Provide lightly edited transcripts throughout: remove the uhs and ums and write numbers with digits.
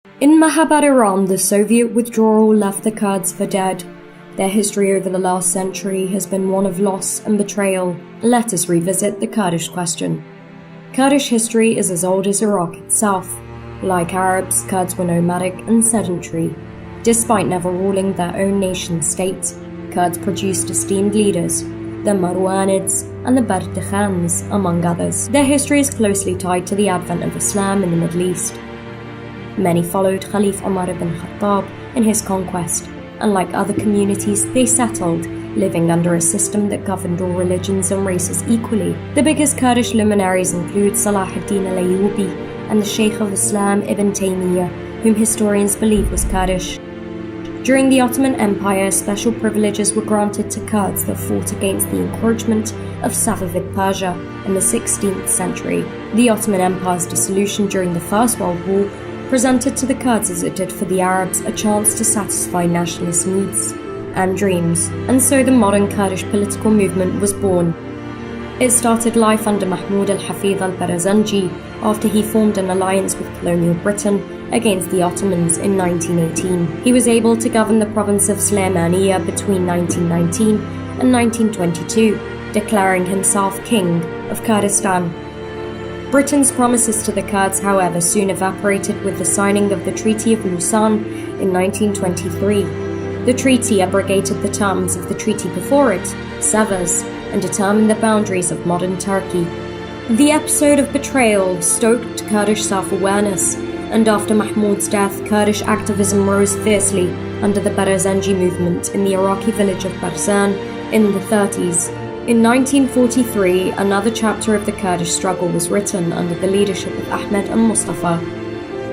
In Mahabad Iran, the Soviet withdrawal left the Kurds for dead. Their history over the last century has been one of loss and betrayal. Let us revisit the Kurdish question. Kurdish history is as old as Iraq itself. Like Arabs, Kurds were nomadic and sedentary. Despite never ruling their own nation-state, Kurds produced esteemed leaders, the Marwanids and the Bardikhans, among others. Their history is closely tied to the advent of Islam in the Middle East. Many followed Khalif Umar ibn Khattab in his conquest, and like other communities, they settled, living under a system that governed all religions and races equally. The biggest Kurdish luminaries include Salah ad-Din al-Ayyubi and the Sheikh of Islam Ibn Taymiyyah, whom historians believe was Kurdish. During the Ottoman Empire, special privileges were granted to Kurds that fought against the encroachment of Safavid Persia in the 16th century. The Ottoman Empire's dissolution during the First World War presented to the Kurds, as it did for the Arabs, a chance to satisfy nationalist needs and dreams, and so the modern Kurdish political movement was born. It started life under Mahmud al-Hafid al-Barzanji after he formed an alliance with colonial Britain against the Ottomans in 1918. He was able to govern the province of Sulaymaniya between 1919 and 1922, declaring himself King of Kurdistan. Britain's promises to the Kurds, however, soon evaporated with the signing of the Treaty of Lausanne in 1923. The treaty abrogated the terms of the treaty before it, Sevres, and determined the boundaries of modern Turkey. The episode of betrayal stoked Kurdish self-awareness, and after Mahmud's death, Kurdish activism rose fiercely under the Barzanji movement in the Iraqi village of Barzan in the 30s. In 1943, another chapter of the Kurdish struggle was written under the leadership of Ahmed and Mustafa.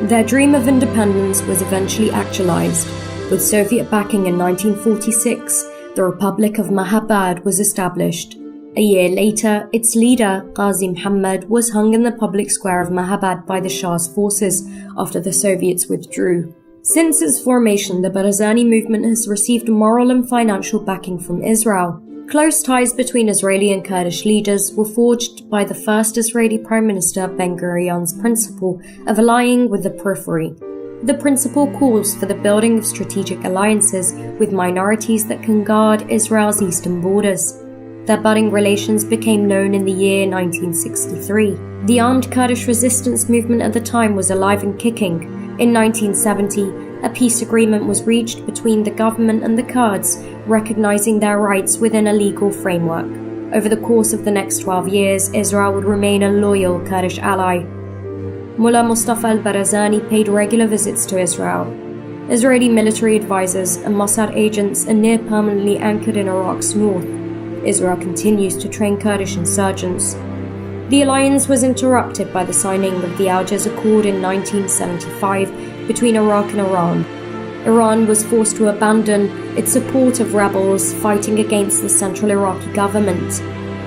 Their dream of independence was eventually actualized. With Soviet backing in 1946, the Republic of Mahabad was established. A year later, its leader, Qazi Muhammad, was hung in the public square of Mahabad by the Shah's forces after the Soviets withdrew. Since its formation, the Barzani movement has received moral and financial backing from Israel. Close ties between Israeli and Kurdish leaders were forged by the first Israeli Prime Minister Ben-Gurion's principle of allying with the periphery. The principle calls for the building of strategic alliances with minorities that can guard Israel's eastern borders. Their budding relations became known in the year 1963. The armed Kurdish resistance movement at the time was alive and kicking. In 1970, a peace agreement was reached between the government and the Kurds, recognizing their rights within a legal framework. Over the course of the next 12 years, Israel would remain a loyal Kurdish ally. Mullah Mustafa al-Barzani paid regular visits to Israel. Israeli military advisors and Mossad agents are near permanently anchored in Iraq's north. Israel continues to train Kurdish insurgents. The alliance was interrupted by the signing of the Algiers Accord in 1975 between Iraq and Iran. Iran was forced to abandon its support of rebels fighting against the central Iraqi government,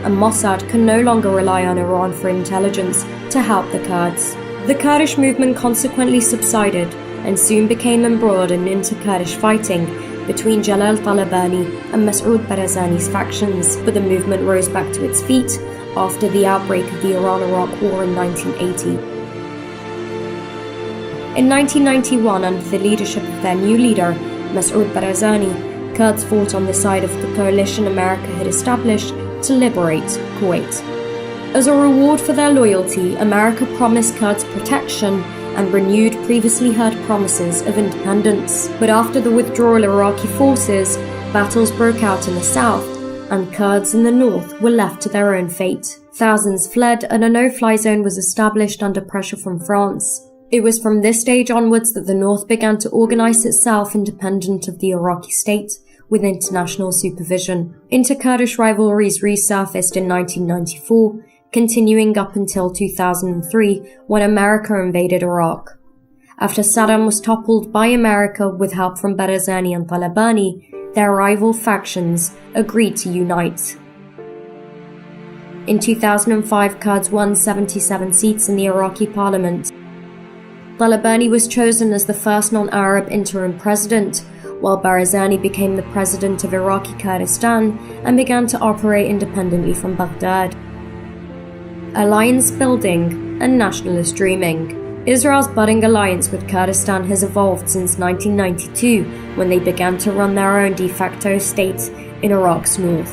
and Mossad can no longer rely on Iran for intelligence to help the Kurds. The Kurdish movement consequently subsided and soon became embroiled in inter-Kurdish fighting between Jalal Talabani and Masoud Barzani's factions, but the movement rose back to its feet after the outbreak of the Iran-Iraq War in 1980. In 1991, under the leadership of their new leader, Masoud Barzani, Kurds fought on the side of the coalition America had established to liberate Kuwait. As a reward for their loyalty, America promised Kurds protection and renewed previously heard promises of independence. But after the withdrawal of Iraqi forces, battles broke out in the south, and Kurds in the north were left to their own fate. Thousands fled, and a no-fly zone was established under pressure from France. It was from this stage onwards that the north began to organize itself independent of the Iraqi state, with international supervision. Inter-Kurdish rivalries resurfaced in 1994, continuing up until 2003, when America invaded Iraq. After Saddam was toppled by America with help from Barzani and Talabani, their rival factions agreed to unite. In 2005, Kurds won 77 seats in the Iraqi parliament. Talabani was chosen as the first non-Arab interim president, while Barzani became the president of Iraqi Kurdistan and began to operate independently from Baghdad. Alliance building and nationalist dreaming. Israel's budding alliance with Kurdistan has evolved since 1992, when they began to run their own de facto state in Iraq's north.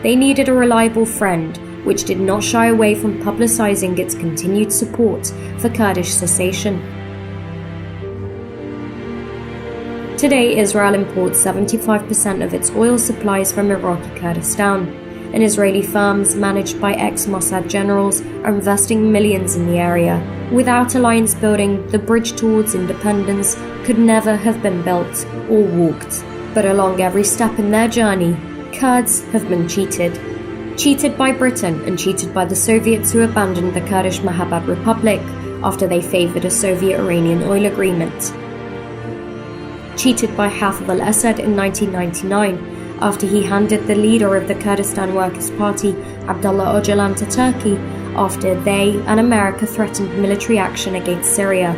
They needed a reliable friend, which did not shy away from publicizing its continued support for Kurdish secession. Today, Israel imports 75% of its oil supplies from Iraqi Kurdistan, and Israeli firms managed by ex-Mossad generals are investing millions in the area. Without alliance building, the bridge towards independence could never have been built or walked. But along every step in their journey, Kurds have been cheated. Cheated by Britain and cheated by the Soviets, who abandoned the Kurdish Mahabad Republic after they favored a Soviet-Iranian oil agreement. Cheated by Hafez al-Assad in 1999 after he handed the leader of the Kurdistan Workers' Party, Abdullah Öcalan, to Turkey after they and America threatened military action against Syria.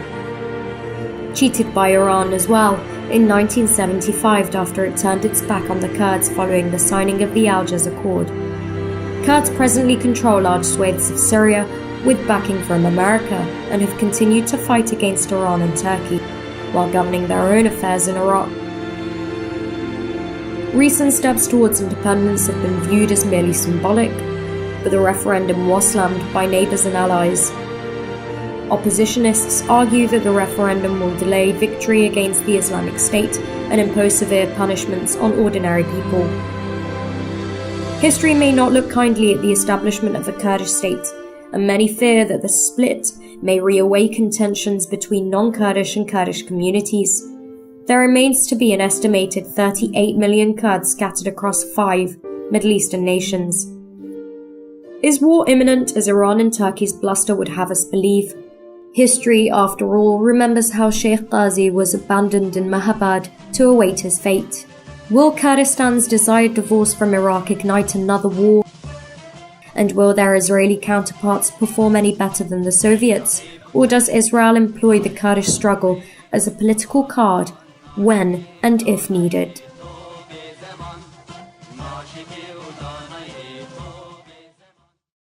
Cheated by Iran as well in 1975 after it turned its back on the Kurds following the signing of the Algiers Accord. Kurds presently control large swathes of Syria with backing from America and have continued to fight against Iran and Turkey while governing their own affairs in Iraq. Recent steps towards independence have been viewed as merely symbolic, but the referendum was slammed by neighbours and allies. Oppositionists argue that the referendum will delay victory against the Islamic State and impose severe punishments on ordinary people. History may not look kindly at the establishment of a Kurdish state, and many fear that the split may reawaken tensions between non-Kurdish and Kurdish communities. There remains to be an estimated 38 million Kurds scattered across 5 Middle Eastern nations. Is war imminent, as Iran and Turkey's bluster would have us believe? History, after all, remembers how Sheikh Ghazi was abandoned in Mahabad to await his fate. Will Kurdistan's desired divorce from Iraq ignite another war? And will their Israeli counterparts perform any better than the Soviets? Or does Israel employ the Kurdish struggle as a political card when and if needed?